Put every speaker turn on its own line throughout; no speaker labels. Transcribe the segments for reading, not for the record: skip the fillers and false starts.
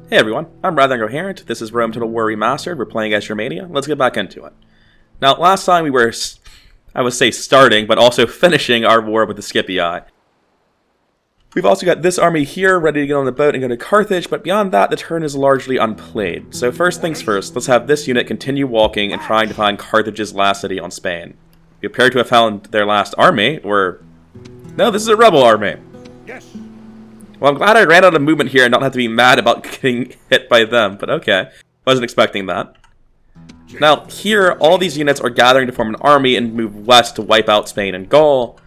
Hey everyone, I'm rather Incoherent. This is Rome Total War Remastered. We're playing as Germania. Let's get back into it. Now, last time we were, I would say starting, but also finishing our war with the Scipii. We've also got this army here, ready to get on the boat and go to Carthage, but beyond that, the turn is largely unplayed. So first things first, let's have this unit continue walking and trying to find Carthage's last city on Spain. We appear to have found their last army, or... No, this is a rebel army.
Yes.
Well, I'm glad I ran out of movement here and don't have to be mad about getting hit by them, but okay. Wasn't expecting that. Now, here, all these units are gathering to form an army and move west to wipe out Spain and Gaul.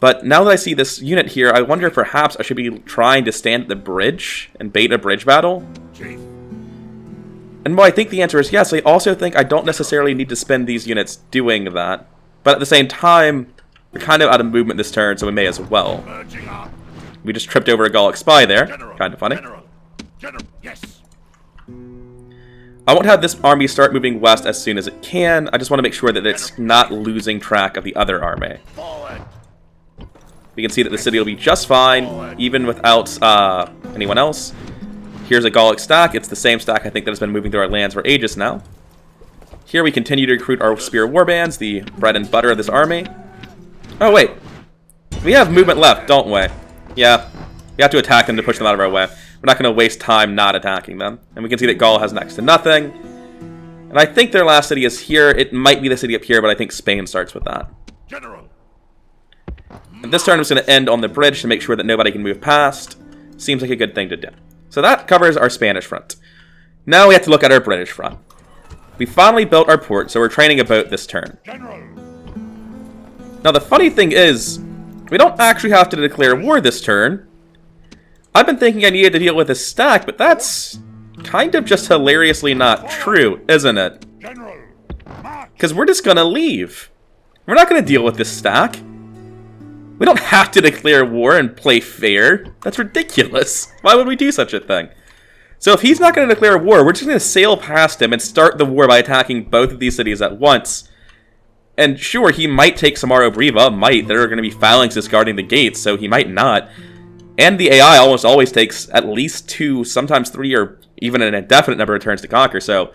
But now that I see this unit here, I wonder if perhaps I should be trying to stand at the bridge and bait a bridge battle? And while I think the answer is yes, I also think I don't necessarily need to spend these units doing that. But at the same time, we're kind of out of movement this turn, so we may as well. We just tripped over a Gallic spy there. Kind of funny.
Yes.
I won't have this army start moving west as soon as it can. I just want to make sure that it's not losing track of the other army. We can see that the city will be just fine, even without anyone else. Here's a Gallic stack. It's the same stack I think that has been moving through our lands for ages now. Here we continue to recruit our spear warbands, the bread and butter of this army. Oh wait, we have movement left, don't we? Yeah, we have to attack them to push them out of our way. We're not going to waste time not attacking them. And we can see that Gaul has next to nothing. And I think their last city is here. It might be the city up here, but I think Spain starts with that.
General.
And this turn I'm just going to end on the bridge to make sure that nobody can move past. Seems like a good thing to do. So that covers our Spanish front. Now we have to look at our British front. We finally built our port, so we're training a boat this turn.
General.
Now the funny thing is, we don't actually have to declare war this turn. I've been thinking I needed to deal with a stack, but that's kind of just hilariously not true, isn't it?
General.
Because we're just gonna leave. We're not gonna deal with this stack. We don't have to declare war and play fair. That's ridiculous. Why would we do such a thing? So if he's not gonna declare war, we're just gonna sail past him and start the war by attacking both of these cities at once. And sure, he might take Samaro Briva, there are going to be phalanxes guarding the gates, so he might not. And the AI almost always takes at least 2, sometimes 3, or even an indefinite number of turns to conquer, so...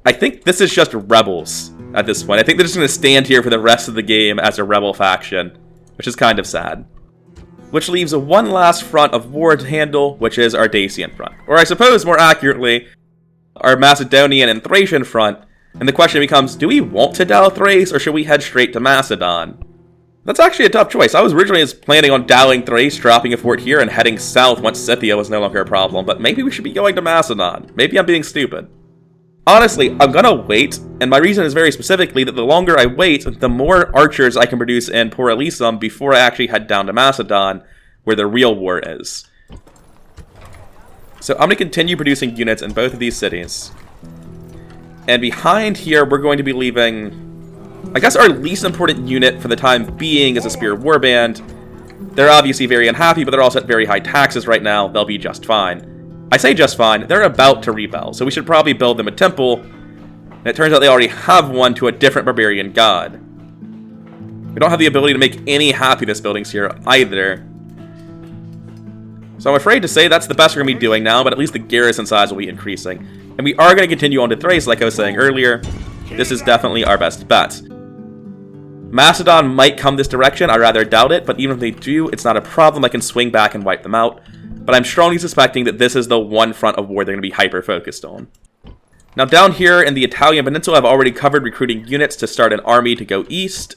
I think this is just rebels at this point. I think they're just going to stand here for the rest of the game as a rebel faction, which is kind of sad. Which leaves one last front of war to handle, which is our Dacian front. Or I suppose, more accurately, our Macedonian and Thracian front. And the question becomes, do we want to dow Thrace, or should we head straight to Macedon? That's actually a tough choice. I was originally just planning on dowing Thrace, dropping a fort here, and heading south once Scythia was no longer a problem, but maybe we should be going to Macedon. Maybe I'm being stupid. Honestly, I'm gonna wait, and my reason is very specifically that the longer I wait, the more archers I can produce in Por Elysium before I actually head down to Macedon, where the real war is. So I'm gonna continue producing units in both of these cities. And behind here, we're going to be leaving, I guess our least important unit for the time being is a Spear Warband. They're obviously very unhappy, but they're also at very high taxes right now. They'll be just fine. I say just fine, they're about to rebel, so we should probably build them a temple. And it turns out they already have one to a different barbarian god. We don't have the ability to make any happiness buildings here either. So I'm afraid to say that's the best we're going to be doing now, but at least the garrison size will be increasing. And we are going to continue on to Thrace, like I was saying earlier. This is definitely our best bet. Macedon might come this direction, I rather doubt it, but even if they do, it's not a problem. I can swing back and wipe them out. But I'm strongly suspecting that this is the one front of war they're going to be hyper-focused on. Now down here in the Italian Peninsula, I've already covered recruiting units to start an army to go east.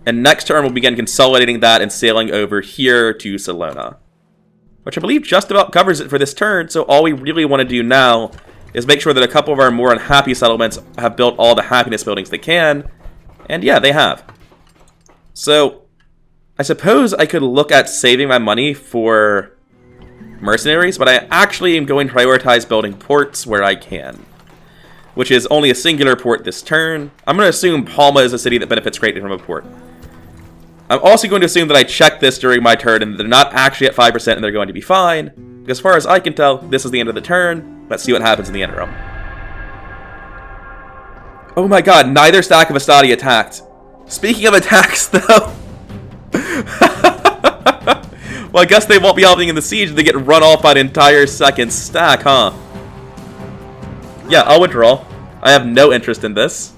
And next turn we'll begin consolidating that and sailing over here to Salona. Which I believe just about covers it for this turn, so all we really want to do now is make sure that a couple of our more unhappy settlements have built all the happiness buildings they can. And yeah, they have. So, I suppose I could look at saving my money for mercenaries, but I actually am going to prioritize building ports where I can. Which is only a singular port this turn. I'm going to assume Palma is a city that benefits greatly from a port. I'm also going to assume that I checked this during my turn and they're not actually at 5% and they're going to be fine. As far as I can tell, this is the end of the turn. Let's see what happens in the interim. Oh my god, neither stack of Astadi attacked. Speaking of attacks, though... Well, I guess they won't be helping in the siege. They get run off by the entire second stack, huh? Yeah, I'll withdraw. I have no interest in this.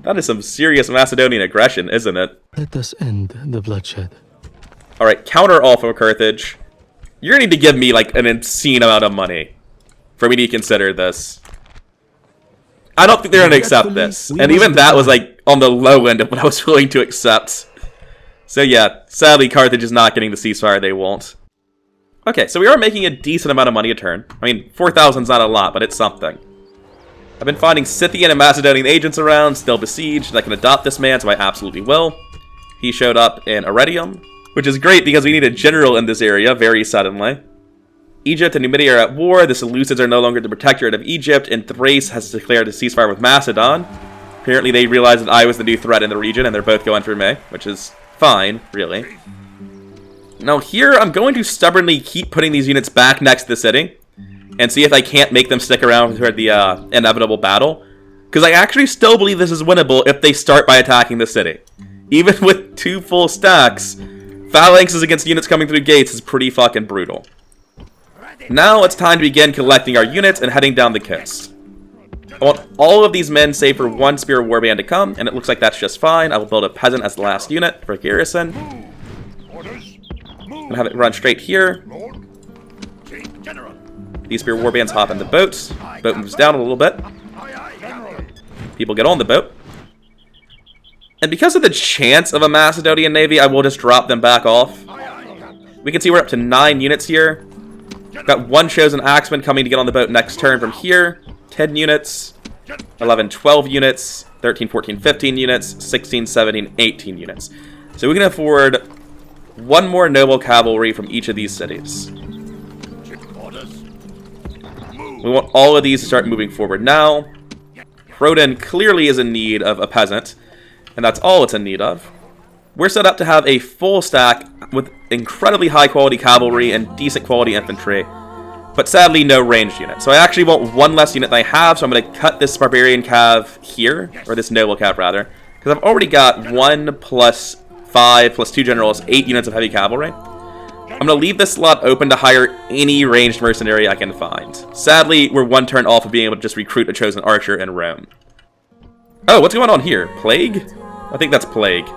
That is some serious Macedonian aggression, isn't it?
Let us end the bloodshed.
Alright, counter off of Carthage. You're gonna need to give me, like, an obscene amount of money for me to consider this. I don't think they're gonna accept this. And even that was, like, on the low end of what I was willing to accept. So yeah, sadly Carthage is not getting the ceasefire they want. Okay, so we are making a decent amount of money a turn. I mean, 4,000 is not a lot, but it's something. I've been finding Scythian and Macedonian agents around, still besieged, and I can adopt this man, so I absolutely will. He showed up in Arretium, which is great because we need a general in this area very suddenly. Egypt and Numidia are at war, the Seleucids are no longer the protectorate of Egypt, and Thrace has declared a ceasefire with Macedon. Apparently they realized that I was the new threat in the region, and they're both going for me, which is fine, really. Now here, I'm going to stubbornly keep putting these units back next to the city, and see if I can't make them stick around for the inevitable battle. Because I actually still believe this is winnable if they start by attacking the city. Even with 2 full stacks, phalanxes against units coming through gates is pretty fucking brutal. Now it's time to begin collecting our units and heading down the coast. I want all of these men save for 1 spear warband to come, and it looks like that's just fine. I will build a peasant as the last unit for garrison. And have it run straight here. These spear warbands hop in the boat. Boat moves down a little bit. People get on the boat. And because of the chance of a Macedonian navy, I will just drop them back off. We can see we're up to 9 units here. Got 1 chosen axeman coming to get on the boat next turn from here. 10 units. 11, 12 units. 13, 14, 15 units. 16, 17, 18 units. So we can afford 1 more noble cavalry from each of these cities. We want all of these to start moving forward now. Croton clearly is in need of a peasant, and that's all it's in need of. We're set up to have a full stack with incredibly high quality cavalry and decent quality infantry, but sadly no ranged unit. So I actually want 1 less unit than I have, so I'm going to cut this barbarian cav here, or this noble cav rather, because I've already got 1 plus 5 plus 2 generals, 8 units of heavy cavalry. I'm going to leave this slot open to hire any ranged mercenary I can find. Sadly, we're 1 turn off of being able to just recruit a chosen archer in Rome. Oh, what's going on here? Plague? I think that's Plague.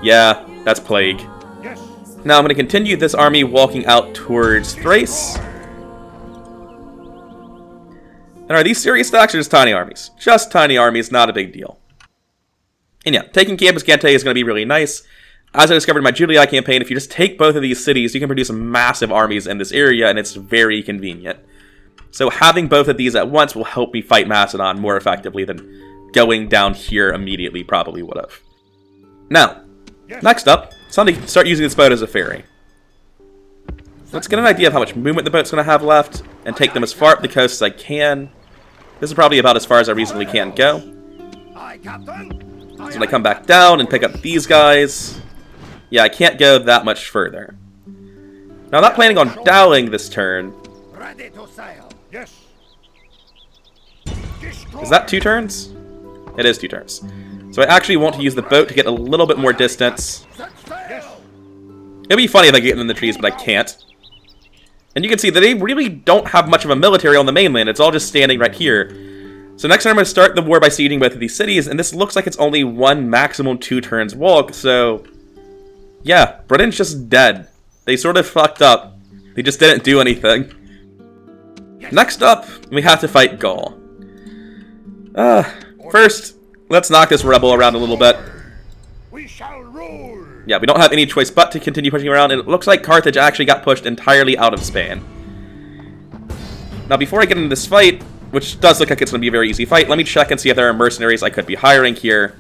Yeah, that's Plague. Now I'm going to continue this army walking out towards Thrace. And are these serious stacks or just tiny armies? Just tiny armies, not a big deal. And yeah, taking Campus Gante is going to be really nice. As I discovered in my Julia campaign, if you just take both of these cities, you can produce massive armies in this area, and it's very convenient. So having both of these at once will help me fight Macedon more effectively than going down here immediately probably would have. Now, next up, it's time to start using this boat as a ferry. Let's get an idea of how much movement the boat's going to have left, and take them as far up the coast as I can. This is probably about as far as I reasonably can go. So when I come back down and pick up these guys, yeah, I can't go that much further. Now, I'm not planning on dowling this turn. Is that 2 turns? It is 2 turns. So I actually want to use the boat to get a little bit more distance. It'd be funny if I get in the trees, but I can't. And you can see that they really don't have much of a military on the mainland. It's all just standing right here. So next turn I'm going to start the war by sieging both of these cities, and this looks like it's only 1 maximum 2 turns walk, so yeah, Britain's just dead. They sort of fucked up. They just didn't do anything. Next up, we have to fight Gaul. First, let's knock this rebel around a little bit. Yeah, we don't have any choice but to continue pushing around, and it looks like Carthage actually got pushed entirely out of Spain. Now, before I get into this fight, which does look like it's going to be a very easy fight, let me check and see if there are mercenaries I could be hiring here.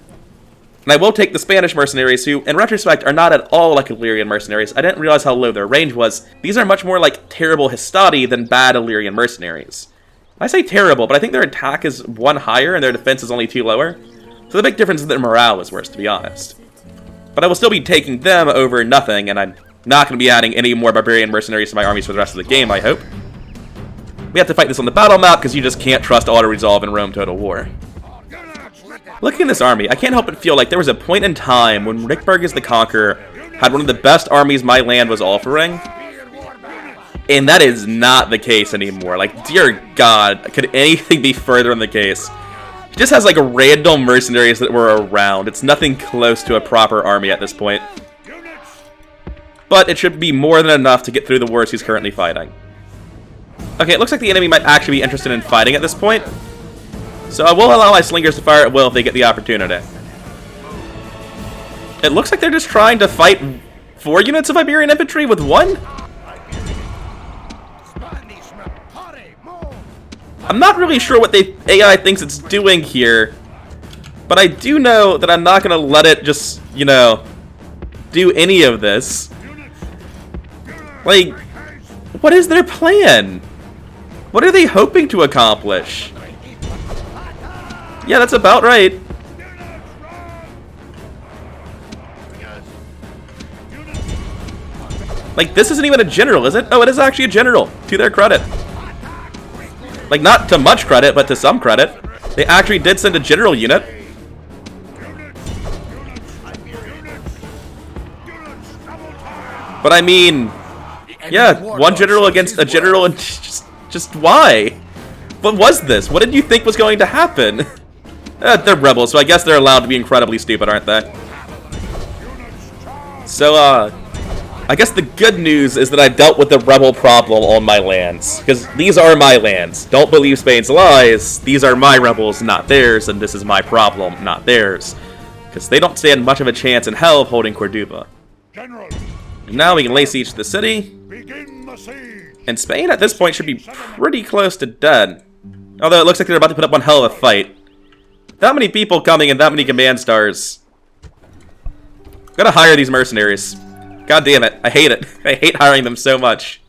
And I will take the Spanish mercenaries, who, in retrospect, are not at all like Illyrian mercenaries. I didn't realize how low their range was. These are much more like terrible Hastati than bad Illyrian mercenaries. I say terrible, but I think their attack is 1 higher and their defense is only 2 lower. So the big difference is that their morale is worse, to be honest. But I will still be taking them over nothing, and I'm not going to be adding any more barbarian mercenaries to my armies for the rest of the game, I hope. We have to fight this on the battle map, because you just can't trust auto-resolve in Rome Total War. Looking at this army, I can't help but feel like there was a point in time when Rickbergus the Conqueror had one of the best armies my land was offering. And that is not the case anymore. Like, dear God, could anything be further in the case? He just has, like, random mercenaries that were around. It's nothing close to a proper army at this point. But it should be more than enough to get through the wars he's currently fighting. Okay, it looks like the enemy might actually be interested in fighting at this point. So I will allow my slingers to fire at will if they get the opportunity. It looks like they're just trying to fight 4 units of Iberian infantry with 1? I'm not really sure what the AI thinks it's doing here, but I do know that I'm not going to let it just, you know, do any of this. Like, what is their plan? What are they hoping to accomplish? Yeah, that's about right. Like, this isn't even a general, is it? Oh, it is actually a general, to their credit. Like, not to much credit, but to some credit. They actually did send a general unit. But I mean, yeah, 1 general against a general, and just why? What was this? What did you think was going to happen? They're rebels, so I guess they're allowed to be incredibly stupid, aren't they? So, I guess the good news is that I dealt with the rebel problem on my lands. Because these are my lands. Don't believe Spain's lies. These are my rebels, not theirs, and this is my problem, not theirs. Because they don't stand much of a chance in hell of holding Cordoba.
General,
Now we can lay siege to the city.
begin the siege.
And Spain at this point should be pretty close to dead. Although it looks like they're about to put up one hell of a fight. That many people coming and that many command stars. Gotta hire these mercenaries. God damn it, I hate it. I hate hiring them so much.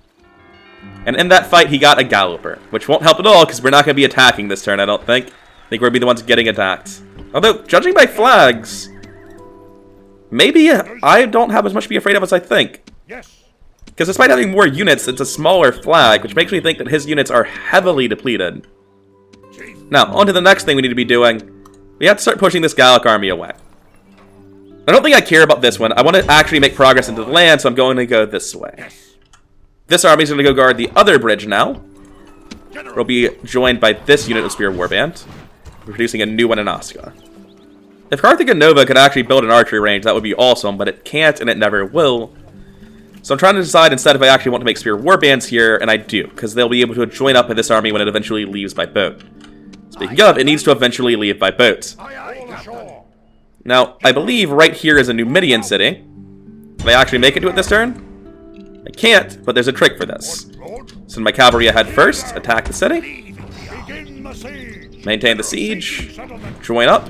And in that fight, he got a galloper, which won't help at all, because we're not going to be attacking this turn, I don't think. I think we're going to be the ones getting attacked. Although, judging by flags, maybe I don't have as much to be afraid of as I think.
Yes.
Because despite having more units, it's a smaller flag, which makes me think that his units are heavily depleted. Now, on to the next thing we need to be doing. We have to start pushing this Gallic army away. I don't think I care about this one. I want to actually make progress into the land, so I'm going to go this way.
Yes.
This army is going to go guard the other bridge now.
General.
We'll be joined by this unit of Spear Warband. We're producing a new one in Osca. If Carthaginova could actually build an archery range, that would be awesome, but it can't and it never will. So I'm trying to decide instead if I actually want to make Spear Warbands here, and I do, because they'll be able to join up with this army when it eventually leaves by boat. Speaking of, it needs to eventually leave by boat.
All ashore.
Now, I believe right here is a Numidian city. Can I actually make it to it this turn? I can't, but there's a trick for this.
Lord,
Send my cavalry ahead first, attack the city,
begin the siege.
maintain the siege,
Settlement.
join up,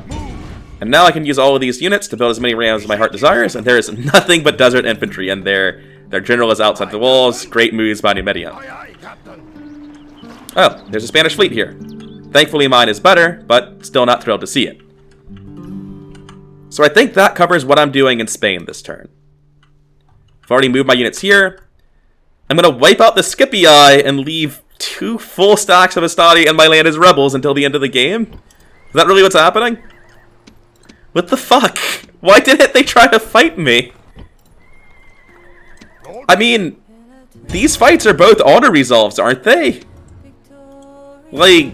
and now I can use all of these units to build as many rams as my heart desires, and there is nothing but desert infantry in there. Their general is outside the walls. Great moves by Numidia.
Aye, aye, Captain.
Oh, there's a Spanish fleet here. Thankfully mine is better, but still not thrilled to see it. So I think that covers what I'm doing in Spain this turn. I've already moved my units here. I'm going to wipe out the Scipii and leave 2 full stacks of Astadi and my land as rebels until the end of the game. Is that really what's happening? What the fuck? Why didn't they try to fight me? I mean, these fights are both auto-resolves, aren't they? Like...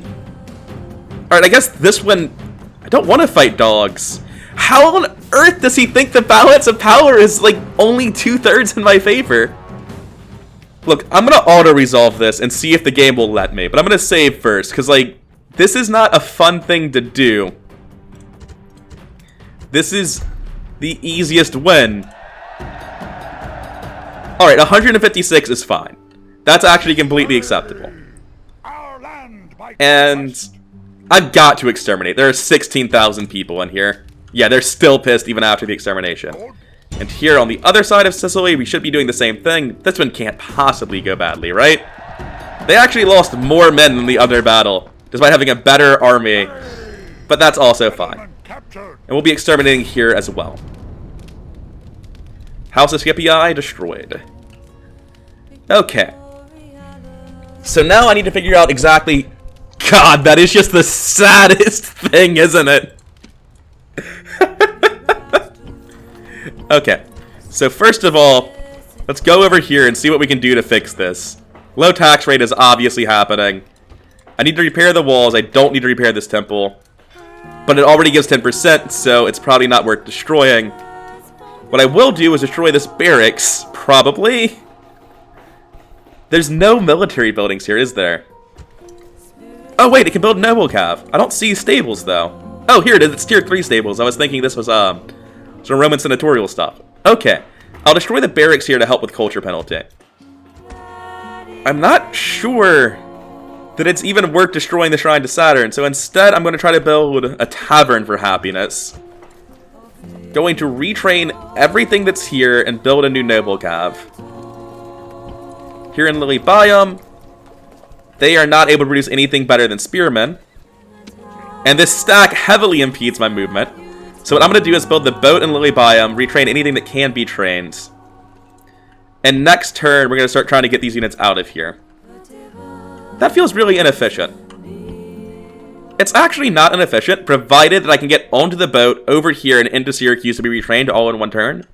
Alright, I guess this one... I don't want to fight dogs. How on earth does he think the balance of power is, like, only 2/3 in my favor? Look, I'm gonna auto-resolve this and see if the game will let me. But I'm gonna save first, because, like, this is not a fun thing to do. This is the easiest win. Alright, 156 is fine. That's actually completely acceptable.
Our land by
And
conquest.
I've got to exterminate. There are 16,000 people in here. Yeah, they're still pissed even after the extermination. And here on the other side of Sicily, we should be doing the same thing. This one can't possibly go badly, right? They actually lost more men than the other battle, despite having a better army. But that's also fine.
Settlement captured.
And we'll be exterminating here as well. House of Scipii destroyed. Okay. So now I need to figure out exactly... God, that is just the saddest thing, isn't it? Okay. So first of all, let's go over here and see what we can do to fix this. Low tax rate is obviously happening. I need to repair the walls. I don't need to repair this temple. But it already gives 10%, so it's probably not worth destroying. What I will do is destroy this barracks, probably. There's no military buildings here, is there? Oh wait, it can build noble cav. I don't see stables though. Oh, here it is. It's tier 3 stables. I was thinking this was some Roman senatorial stuff. Okay, I'll destroy the barracks here to help with culture penalty. I'm not sure that it's even worth destroying the shrine to Saturn, so instead I'm going to try to build a tavern for happiness. Going to retrain everything that's here and build a new noble cav. Here in Lily Biome, they are not able to produce anything better than spearmen. And this stack heavily impedes my movement. So what I'm going to do is build the boat in Lily Biome, retrain anything that can be trained. And next turn, we're going to start trying to get these units out of here. That feels really inefficient. It's actually not inefficient, provided that I can get onto the boat over here and into Syracuse to be retrained all in one turn,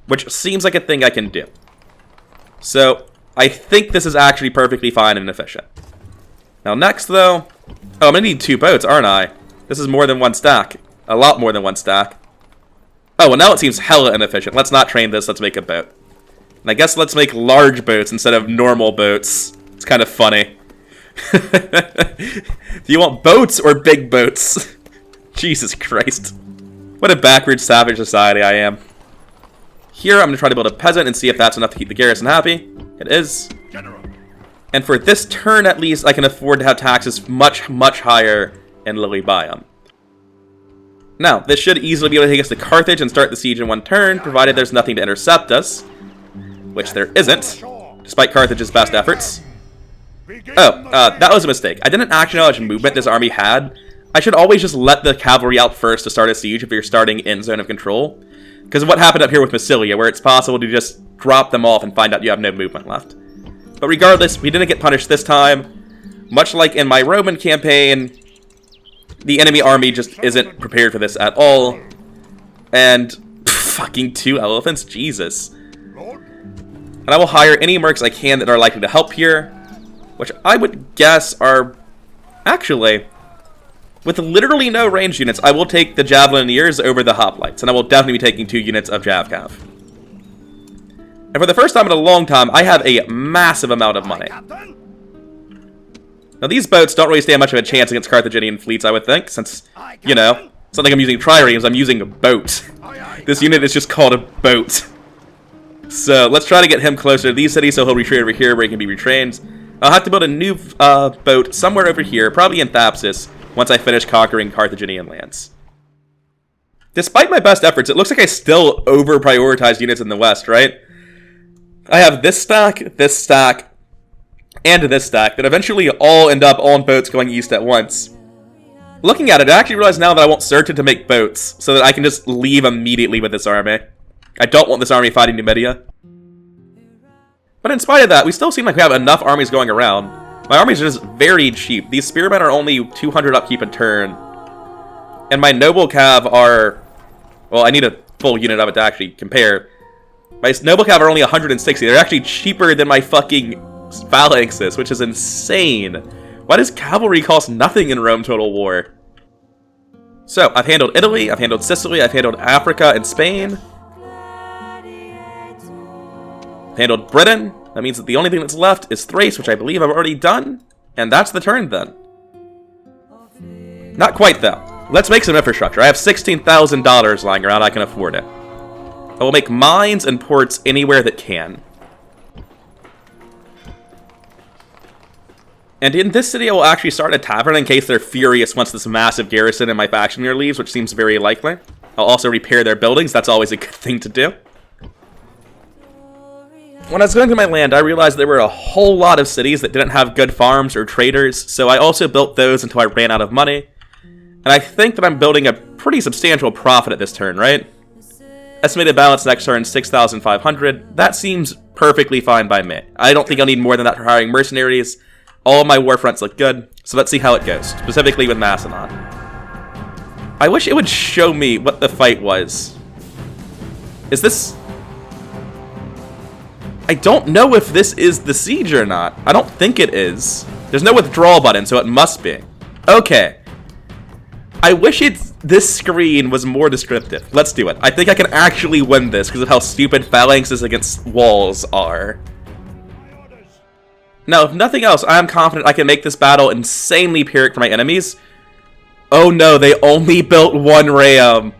which seems like a thing I can do. So, I think this is actually perfectly fine and efficient. Now next, though... Oh, I'm going to need 2 boats, aren't I? This is more than 1 stack. A lot more than 1 stack. Oh, well now it seems hella inefficient. Let's not train this, let's make a boat. And I guess let's make large boats instead of normal boats. It's kind of funny. Do you want boats or big boats? Jesus Christ. What a backward savage society I am. Here, I'm going to try to build a peasant and see if that's enough to keep the garrison happy. It is.
General.
And for this turn, at least, I can afford to have taxes much, much higher in Lily Biome. Now, this should easily be able to take us to Carthage and start the siege in 1 turn, provided there's nothing to intercept us. Which there isn't, despite Carthage's best efforts. Oh, that was a mistake. I didn't actually know how much movement this army had. I should always just let the cavalry out first to start a siege if you're starting in zone of control. Because of what happened up here with Massilia, where it's possible to just drop them off and find out you have no movement left. But regardless, we didn't get punished this time. Much like in my Roman campaign, the enemy army just isn't prepared for this at all. And fucking 2 elephants, Jesus. And I will hire any mercs I can that are likely to help here. Which I would guess are... Actually, with literally no range units, I will take the Javelineers over the Hoplites. And I will definitely be taking 2 units of Javcav. And for the first time in a long time, I have a massive amount of money. Now these boats don't really stand much of a chance against Carthaginian fleets, I would think. Since, you know, it's not like I'm using triremes, I'm using a boat. This unit is just called a boat. So, let's try to get him closer to these cities so he'll retreat over here where he can be retrained. I'll have to build a new boat somewhere over here, probably in Thapsus, once I finish conquering Carthaginian lands. Despite my best efforts, it looks like I still over-prioritized units in the west, right? I have this stack, and this stack that eventually all end up on boats going east at once. Looking at it, I actually realize now that I want Certain to make boats, so that I can just leave immediately with this army. I don't want this army fighting Numidia. But in spite of that, we still seem like we have enough armies going around. My armies are just very cheap. These spearmen are only 200 upkeep a turn. And my noble cav are... Well, I need a full unit of it to actually compare. My noble cav are only 160. They're actually cheaper than my fucking phalanxes, which is insane. Why does cavalry cost nothing in Rome Total War? So, I've handled Italy, I've handled Sicily, I've handled Africa and Spain. Handled Britain. That means that the only thing that's left is Thrace, which I believe I've already done. And that's the turn then. Not quite though. Let's make some infrastructure. I have $16,000 lying around. I can afford it. I will make mines and ports anywhere that can. And in this city, I will actually start a tavern in case they're furious once this massive garrison in my faction here leaves, which seems very likely. I'll also repair their buildings. That's always a good thing to do. When I was going through my land, I realized there were a whole lot of cities that didn't have good farms or traders, so I also built those until I ran out of money. And I think that I'm building a pretty substantial profit at this turn, right? Estimated balance next turn, 6,500. That seems perfectly fine by me. I don't think I'll need more than that for hiring mercenaries. All of my war fronts look good, so let's see how it goes, specifically with Macedon. I wish it would show me what the fight was. Is this... I don't know if this is the siege or not. I don't think it is. There's no withdrawal button, so it must be. Okay. I wish this screen was more descriptive. Let's do it. I think I can actually win this because of how stupid phalanxes against walls are. Now, if nothing else, I am confident I can make this battle insanely pyrrhic for my enemies. Oh no, they only built one ram.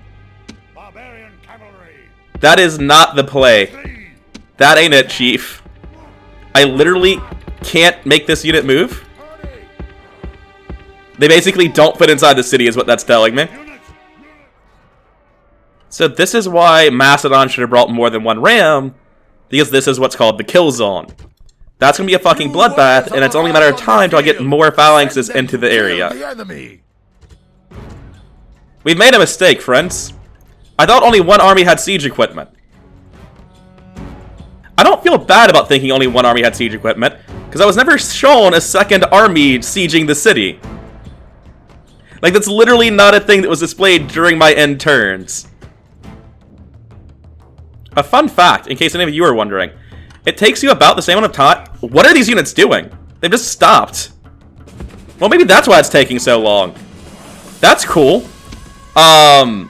Barbarian cavalry.
That is not the play. That ain't it, Chief. I literally can't make this unit move. They basically don't fit inside the city is what that's telling me. So this is why Macedon should have brought more than one ram, because this is what's called the kill zone. That's going to be a fucking bloodbath, and it's only a matter of time till I get more phalanxes into the area. We've made a mistake, friends. I thought only one army had siege equipment. I don't feel bad about thinking only one army had siege equipment, because I was never shown a second army sieging the city. Like, that's literally not a thing that was displayed during my end turns. A fun fact, in case any of you are wondering. It takes you about the same amount of time. What are these units doing? They've just stopped. Well, maybe that's why it's taking so long. That's cool. I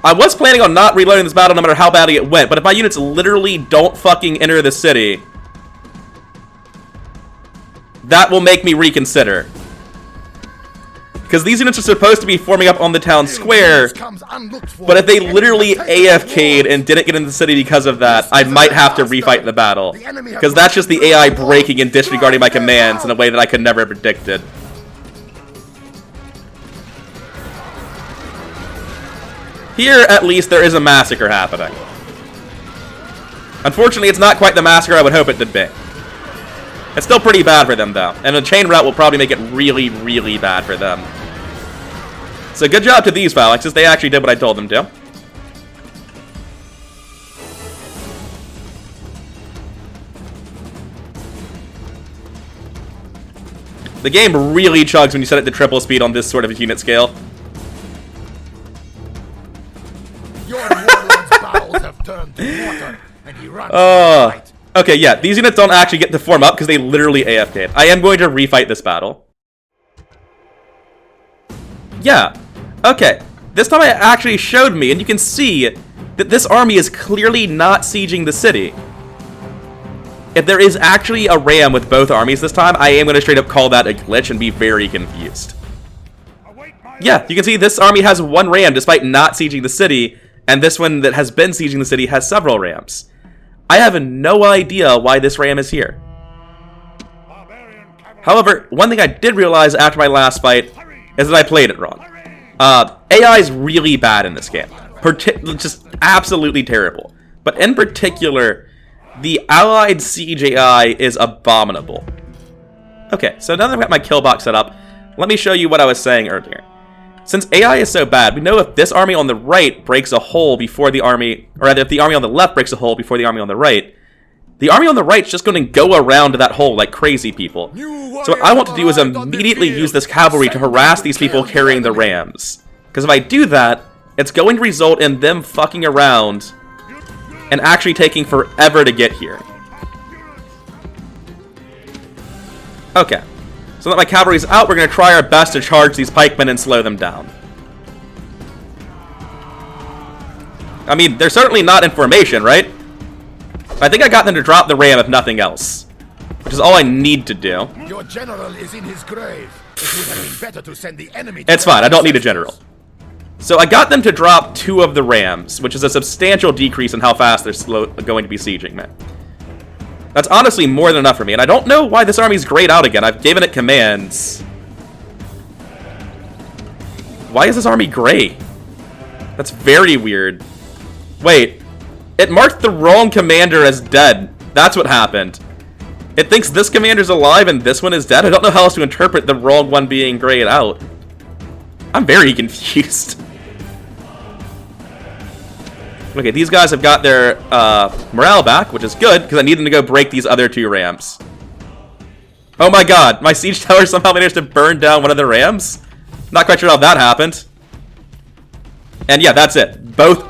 was planning on not reloading this battle no matter how badly it went, but if my units literally don't fucking enter the city, that will make me reconsider. Because these units are supposed to be forming up on the town square, but if they literally AFK'd and didn't get into the city because of that, I might have to refight the battle. Because that's just the AI breaking and disregarding my commands in a way that I could never have predicted. Here, at least, there is a massacre happening. Unfortunately, it's not quite the massacre I would hope it would be. It's still pretty bad for them, though. And a chain route will probably make it really, really bad for them. So good job to these phalanxes. They actually did what I told them to. The game really chugs when you set it to triple speed on this sort of unit scale.
Your warlord's bowels have turned to water, and he runs to fight.
Okay, yeah, these units don't actually get to form up because they literally AFK'd. I am going to refight this battle. Yeah, okay. This time it actually showed me, and you can see that this army is clearly not sieging the city. If there is actually a ram with both armies this time, I am going to straight up call that a glitch and be very confused. Yeah, you can see this army has one ram despite not sieging the city, and this one that has been sieging the city has several rams. I have no idea why this ram is here. However, one thing I did realize after my last fight is that I played it wrong. AI is really bad in this game. Just absolutely terrible. But in particular, the allied siege AI is abominable. Okay, so now that I've got my kill box set up, let me show you what I was saying earlier. Since AI is so bad, we know if this army on the right breaks a hole before the army, or rather if the army on the left breaks a hole before the army on the right on the right's just going to go around that hole like crazy people. So what I want to do is immediately use this cavalry to harass these people carrying the rams. Because if I do that, it's going to result in them fucking around and actually taking forever to get here. Okay. So that my cavalry's out, we're going to try our best to charge these pikemen and slow them down. I mean, they're certainly not in formation, right? I think I got them to drop the ram if nothing else. Which is all I need to do.
Your general is in his grave. It would have been better to send the enemy.
It's fine, I don't need a general. So I got them to drop 2 of the rams, which is a substantial decrease in how fast they're going to be sieging me. That's honestly more than enough for me, and I don't know why this army's grayed out again. I've given it commands. Why is this army gray? That's very weird. Wait, it marked the wrong commander as dead. That's what happened. It thinks this commander's alive and this one is dead. I don't know how else to interpret the wrong one being grayed out. I'm very confused. Okay, these guys have got their morale back, which is good, because I need them to go break these other 2 rams. Oh my god, my siege tower somehow managed to burn down one of the rams? Not quite sure how that happened. And yeah, that's it.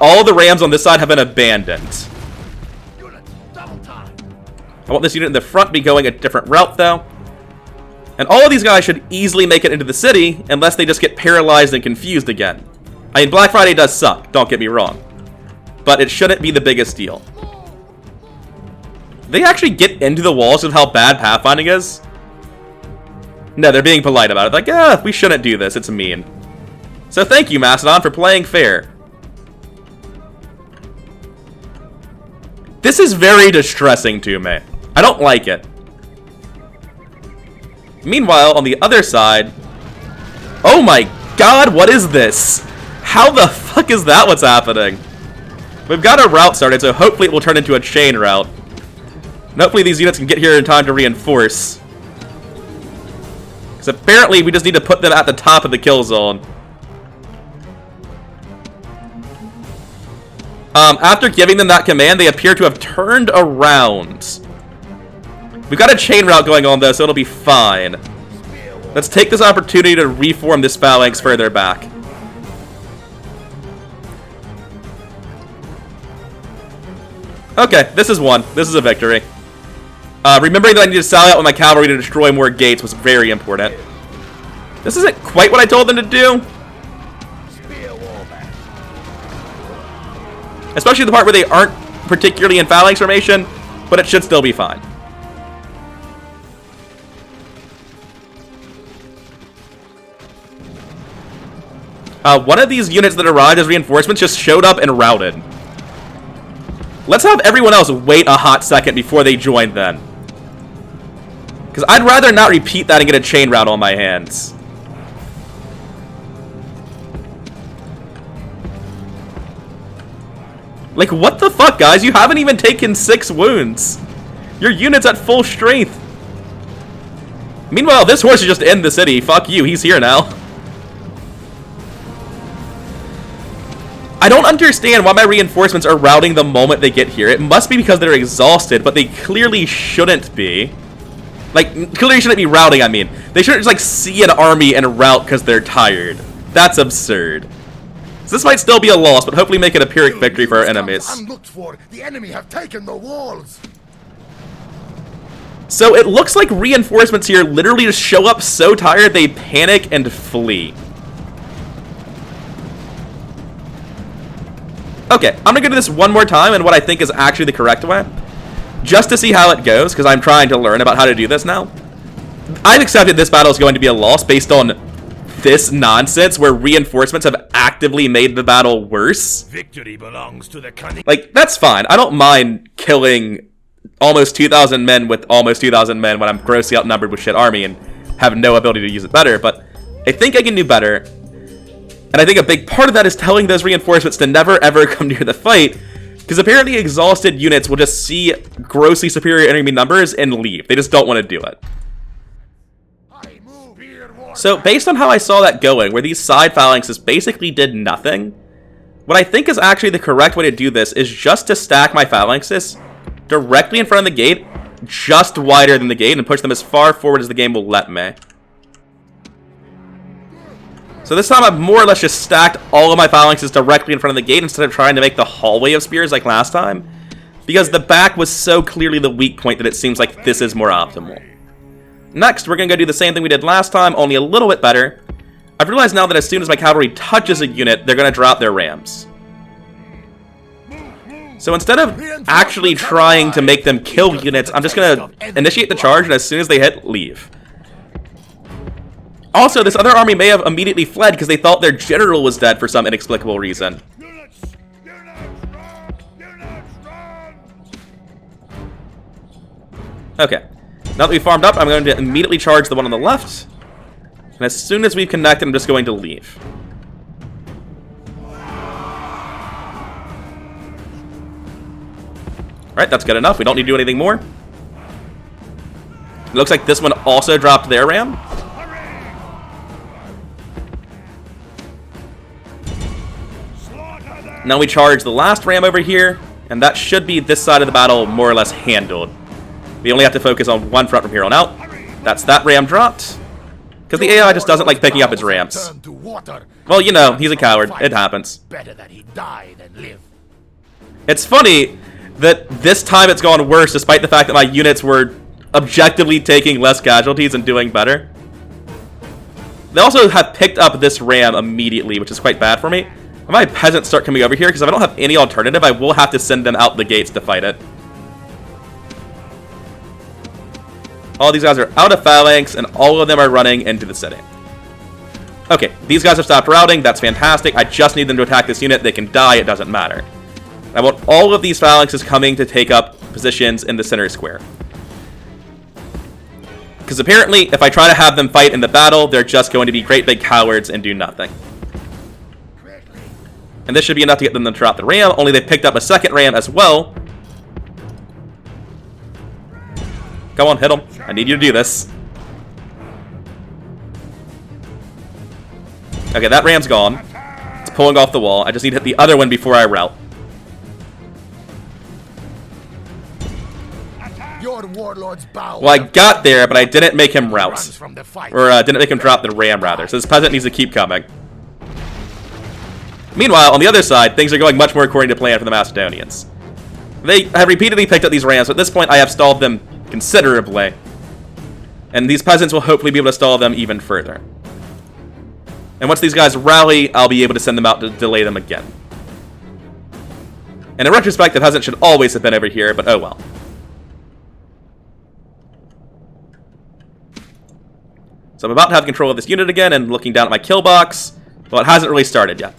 All the rams on this side have been abandoned. I want this unit in the front to be going a different route, though. And all of these guys should easily make it into the city, unless they just get paralyzed and confused again. I mean, Black Friday does suck, don't get me wrong. But it shouldn't be the biggest deal. They actually get into the walls of how bad pathfinding is? No, they're being polite about it. Like, we shouldn't do this, it's mean. So thank you, Macedon, for playing fair. This is very distressing to me. I don't like it. Meanwhile, on the other side... Oh my god, what is this? How the fuck is that what's happening? We've got a route started, so hopefully it will turn into a chain route. And hopefully these units can get here in time to reinforce. Because apparently we just need to put them at the top of the kill zone. After giving them that command, they appear to have turned around. We've got a chain route going on, though, so it'll be fine. Let's take this opportunity to reform this phalanx further back. Okay, this is one. This is a victory. Remembering that I need to sally out with my cavalry to destroy more gates was very important. This isn't quite what I told them to do. Especially the part where they aren't particularly in phalanx formation, but it should still be fine. One of these units that arrived as reinforcements just showed up and routed. Let's have everyone else wait a hot second before they join then. Because I'd rather not repeat that and get a chain route on my hands. Like, what the fuck, guys? You haven't even taken 6 wounds. Your unit's at full strength. Meanwhile, this horse is just in the city. Fuck you, he's here now. I don't understand why my reinforcements are routing the moment they get here. It must be because they're exhausted, but they clearly shouldn't be. Like, clearly shouldn't be routing, I mean. They shouldn't just, like, see an army and route because they're tired. That's absurd. So this might still be a loss, but hopefully make it a Pyrrhic victory for our enemies.
Unlooked for. The enemy have taken the walls.
So it looks like reinforcements here literally just show up so tired they panic and flee. Okay, I'm gonna go to this one more time in what I think is actually the correct way. Just to see how it goes, because I'm trying to learn about how to do this now. I've accepted this battle is going to be a loss based on this nonsense where reinforcements have actively made the battle worse.
Victory belongs to the cunning.
Like, that's fine. I don't mind killing almost 2,000 men with almost 2,000 men when I'm grossly outnumbered with shit army and have no ability to use it better, but I think I can do better. And I think a big part of that is telling those reinforcements to never ever come near the fight, because apparently exhausted units will just see grossly superior enemy numbers and leave. They just don't want to do it. So based on how I saw that going, where these side phalanxes basically did nothing, what I think is actually the correct way to do this is just to stack my phalanxes directly in front of the gate, just wider than the gate, and push them as far forward as the game will let me. So this time I've more or less just stacked all of my phalanxes directly in front of the gate instead of trying to make the hallway of spears like last time, because the back was so clearly the weak point that it seems like this is more optimal. Next, we're going to go do the same thing we did last time, only a little bit better. I've realized now that as soon as my cavalry touches a unit, they're going to drop their rams. So instead of actually trying to make them kill units, I'm just going to initiate the charge, and as soon as they hit, leave. Also, this other army may have immediately fled because they thought their general was dead for some inexplicable reason. Okay. Now that we've farmed up, I'm going to immediately charge the one on the left. And as soon as we've connected, I'm just going to leave. Alright, that's good enough. We don't need to do anything more. It looks like this one also dropped their ram. Now we charge the last ram over here, and that should be this side of the battle more or less handled. We only have to focus on one front from here on out. That's that ram dropped. Because the AI just doesn't like picking up its rams. Well, you know, he's a coward. It happens.
Better that he die than live.
It's funny, that this time it's gone worse, despite the fact that my units were objectively taking less casualties and doing better. They also have picked up this ram immediately, which is quite bad for me. When my peasants start coming over here, because if I don't have any alternative, I will have to send them out the gates to fight it. All these guys are out of Phalanx, and all of them are running into the city. Okay, these guys have stopped routing. That's fantastic. I just need them to attack this unit. They can die. It doesn't matter. I want all of these Phalanxes coming to take up positions in the center square. Because apparently, if I try to have them fight in the battle, they're just going to be great big cowards and do nothing. And this should be enough to get them to drop the ram, only they picked up a second ram as well. Go on, hit them. I need you to do this. Okay, that ram's gone. It's pulling off the wall. I just need to hit the other one before I rout. Well, I got there, but I didn't make him rout. Or didn't make him drop the ram, rather. So this peasant needs to keep coming. Meanwhile, on the other side, things are going much more according to plan for the Macedonians. They have repeatedly picked up these rams, but at this point I have stalled them considerably. And these peasants will hopefully be able to stall them even further. And once these guys rally, I'll be able to send them out to delay them again. And in retrospect, the peasant should always have been over here, but oh well. So I'm about to have control of this unit again, and looking down at my kill box. Well, it hasn't really started yet.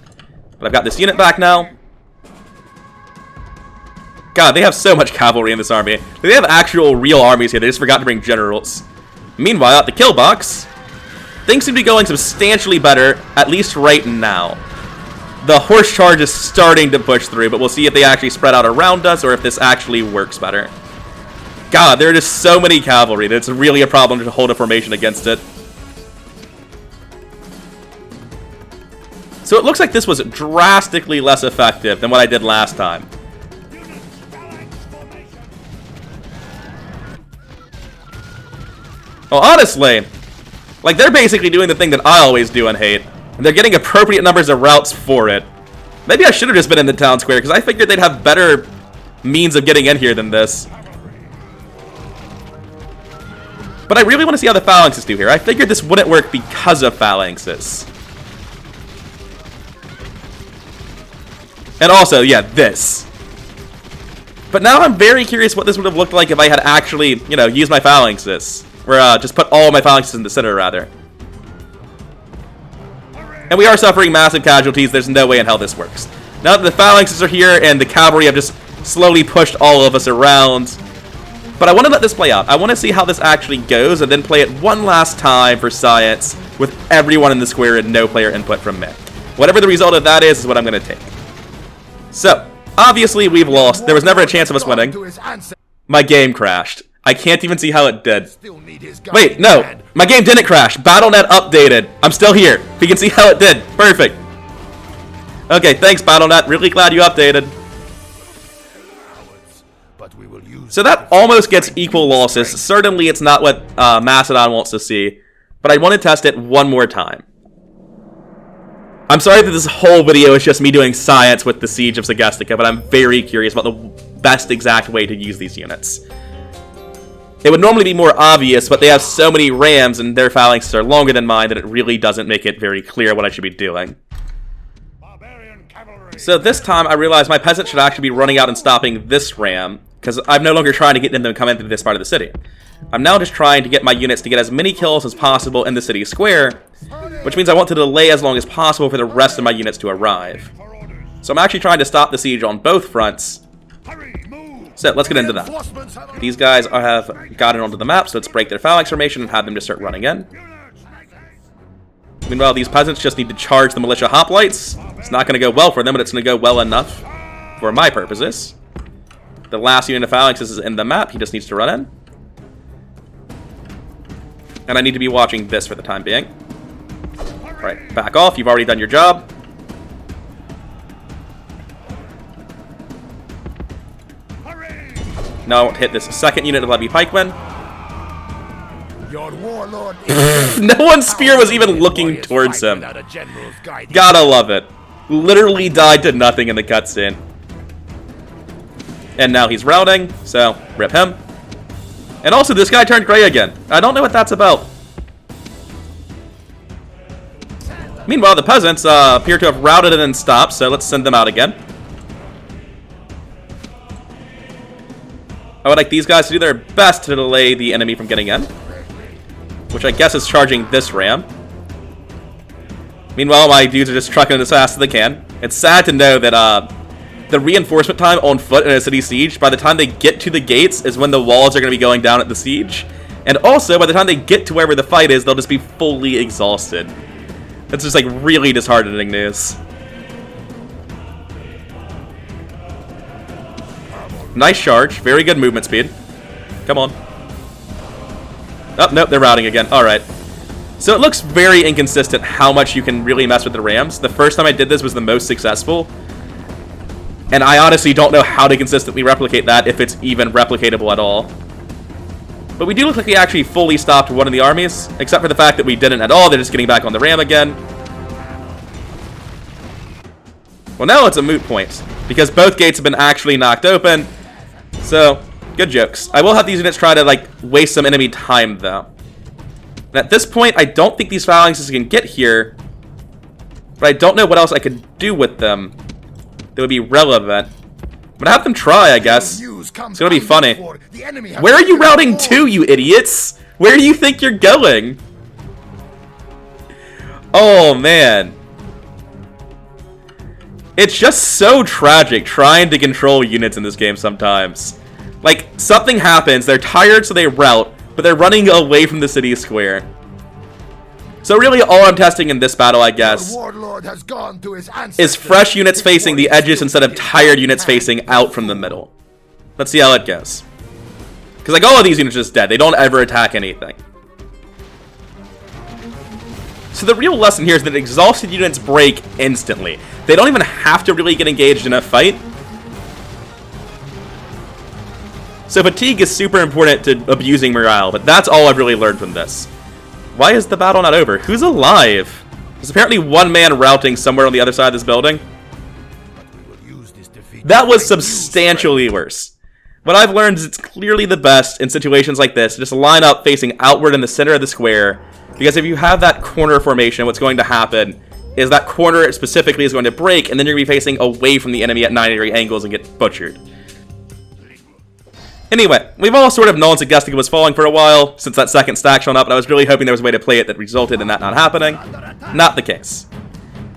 But I've got this unit back now. God, they have so much cavalry in this army. They have actual real armies here. They just forgot to bring generals. Meanwhile, at the kill box, things seem to be going substantially better, at least right now. The horse charge is starting to push through, but we'll see if they actually spread out around us or if this actually works better. God, there are just so many cavalry that it's really a problem to hold a formation against it. So it looks like this was drastically less effective than what I did last time. Well, honestly, like, they're basically doing the thing that I always do and hate. And they're getting appropriate numbers of routes for it. Maybe I should have just been in the town square, because I figured they'd have better means of getting in here than this. But I really want to see how the Phalanxes do here. I figured this wouldn't work because of Phalanxes. And also, yeah, this. But now I'm very curious what this would have looked like if I had actually, you know, used my Phalanxes. Or just put all my Phalanxes in the center, rather. And we are suffering massive casualties. There's no way in hell this works. Now that the Phalanxes are here and the cavalry have just slowly pushed all of us around. But I want to let this play out. I want to see how this actually goes and then play it one last time for science with everyone in the square and no player input from me. Whatever the result of that is what I'm going to take. So, obviously we've lost. There was never a chance of us winning. My game crashed. I can't even see how it did. Wait, no. My game didn't crash. BattleNet updated. I'm still here. We can see how it did. Perfect. Okay, thanks, BattleNet. Really glad you updated. So that almost gets equal losses. Certainly it's not what Macedon wants to see. But I want to test it one more time. I'm sorry that this whole video is just me doing science with the Siege of Segestica, but I'm very curious about the best exact way to use these units. It would normally be more obvious, but they have so many rams and their phalanxes are longer than mine that it really doesn't make it very clear what I should be doing. So this time I realized my peasants should actually be running out and stopping this ram, because I'm no longer trying to get them to come into this part of the city. I'm now just trying to get my units to get as many kills as possible in the city square, which means I want to delay as long as possible for the rest of my units to arrive. So I'm actually trying to stop the siege on both fronts. So let's get into that. These guys have gotten onto the map, so let's break their phalanx formation and have them just start running in. Meanwhile, these peasants just need to charge the militia hoplites. It's not going to go well for them, but it's going to go well enough for my purposes. The last unit of phalanxes is in the map. He just needs to run in. And I need to be watching this for the time being. Alright, back off. You've already done your job. Now I won't hit this second unit of Levy Pikemen. No one's spear was even looking towards him. Gotta love it. Literally died to nothing in the cutscene. And now he's routing, so rip him. And also, this guy turned gray again. I don't know what that's about. Meanwhile, the peasants appear to have routed and then stopped, so let's send them out again. I would like these guys to do their best to delay the enemy from getting in, which I guess is charging this ram. Meanwhile, my dudes are just trucking it as fast as they can. It's sad to know that the reinforcement time on foot in a city siege, by the time they get to the gates, is when the walls are going to be going down at the siege. And also, by the time they get to wherever the fight is, they'll just be fully exhausted. That's just like really disheartening news. Nice charge. Very good movement speed. Come on. Oh, nope, they're routing again. Alright. So it looks very inconsistent how much you can really mess with the rams. The first time I did this was the most successful. And I honestly don't know how to consistently replicate that, if it's even replicatable at all. But we do look like we actually fully stopped one of the armies, except for the fact that we didn't at all. They're just getting back on the ram again. Well, now it's a moot point, because both gates have been actually knocked open. So, good jokes. I will have these units try to, like, waste some enemy time, though. And at this point, I don't think these phalanxes can get here, but I don't know what else I could do with them that would be relevant. I'm gonna have them try, I guess. It's gonna be funny. Where are you routing to, you idiots? Where do you think you're going? Oh, man. It's just so tragic trying to control units in this game sometimes. Like, something happens, they're tired so they rout, but they're running away from the city square. So really all I'm testing in this battle, I guess, is fresh units facing the edges instead of tired units facing out from the middle. Let's see how it goes. Because like all of these units are just dead, they don't ever attack anything. So the real lesson here is that exhausted units break instantly. They don't even have to really get engaged in a fight. So fatigue is super important to abusing morale, but that's all I've really learned from this. Why is the battle not over? Who's alive? There's apparently one man routing somewhere on the other side of this building. That was substantially worse. What I've learned is it's clearly the best in situations like this to just line up facing outward in the center of the square. Because if you have that corner formation, what's going to happen is that corner specifically is going to break, and then you're going to be facing away from the enemy at 90-degree angles and get butchered. Anyway, we've all sort of known Segestica was falling for a while since that second stack showed up, and I was really hoping there was a way to play it that resulted in that not happening. Not the case.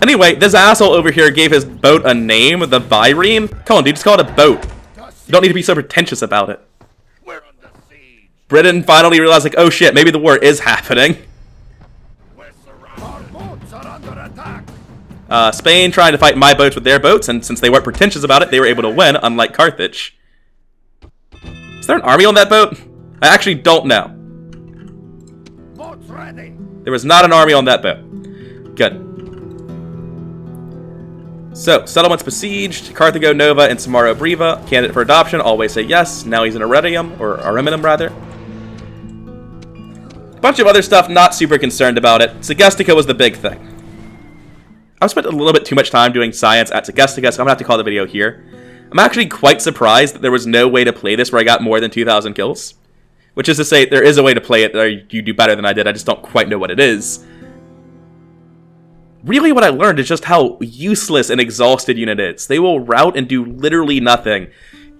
Anyway, this asshole over here gave his boat a name, the Byreme. Come on, dude, just call it a boat. You don't need to be so pretentious about it. Britain finally realized, like, oh shit, maybe the war is happening. Spain trying to fight my boats with their boats, and since they weren't pretentious about it, they were able to win, unlike Carthage. Is there an army on that boat? I actually don't know. There was not an army on that boat. Good. So, settlements besieged. Carthago Nova and Samaro Briva. Candidate for adoption. Always say yes. Now he's in Arretium, or Ariminum rather. A bunch of other stuff, not super concerned about it. Segestica was the big thing. I've spent a little bit too much time doing science at Segestica, so I'm going to have to call the video here. I'm actually quite surprised that there was no way to play this where I got more than 2,000 kills. Which is to say, there is a way to play it that you do better than I did, I just don't quite know what it is. Really what I learned is just how useless an exhausted unit is. They will rout and do literally nothing.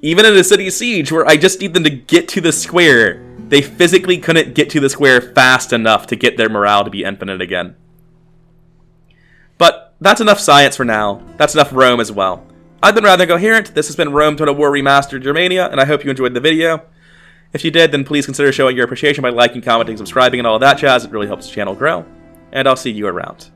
Even in a city siege where I just need them to get to the square, they physically couldn't get to the square fast enough to get their morale to be infinite again. But that's enough science for now. That's enough Rome as well. I've been rather Incoherent. This has been Rome Total War Remastered Germania, and I hope you enjoyed the video. If you did, then please consider showing your appreciation by liking, commenting, subscribing, and all of that jazz. It really helps the channel grow. And I'll see you around.